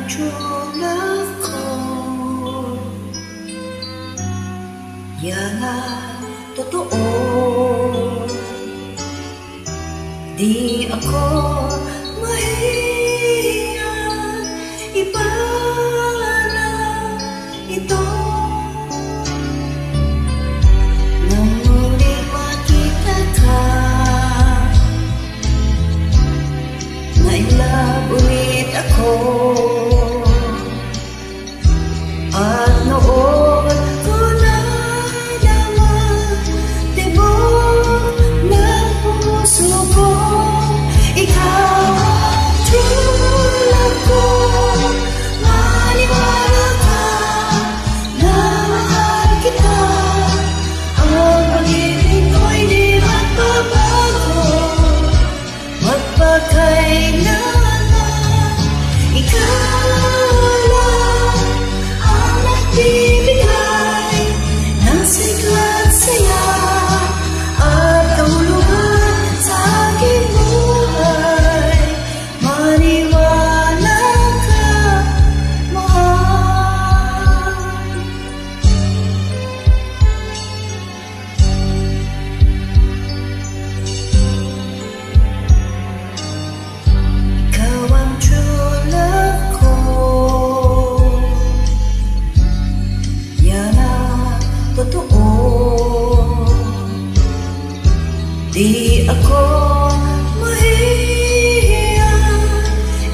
true love ko. Yan ang totoo. Di ako mahiya, iba na ito. Nang muli makita ka, na-in-love ulit ako. At noon ko nalaman, tibok ng puso ko, ikaw ang true love ko. Maniwala ka na mahal kita, ang pag-ibig ko'y di magbabago, magpakailanman. Ikaw lang ang nagbibigay ng sigla't saya at kahulugan sa aking buhay. Maniwala ka, mahal. Ikaw ang true love ko. Yan ang totoo. Di ako mahihiya,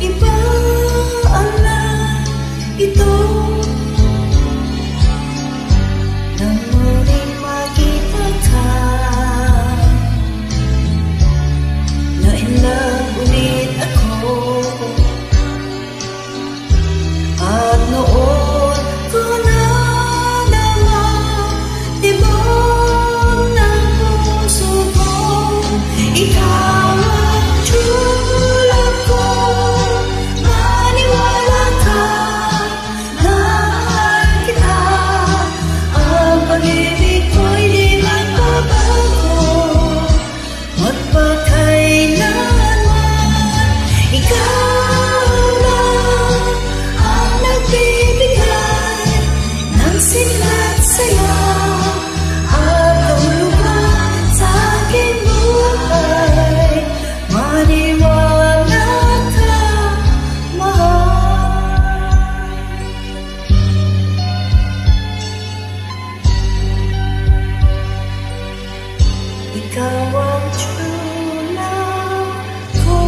iba na ito. Nang muling makita ka, na-in-love ulit ako. At noon ko nalaman, tibok ng puso ko, ikaw ang true love ko. Maniwala ka na mahal kita, ang pag-ibig ko'y di magbabago, magpakailanman. Ikaw lang ang nagbibigay ng sigla't saya at kahulugan sa aking buhay. Maniwala ka, mahal. Ikaw ang true love ko.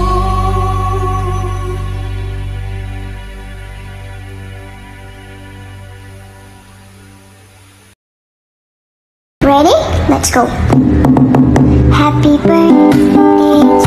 Ready? Let's go. Happy birthday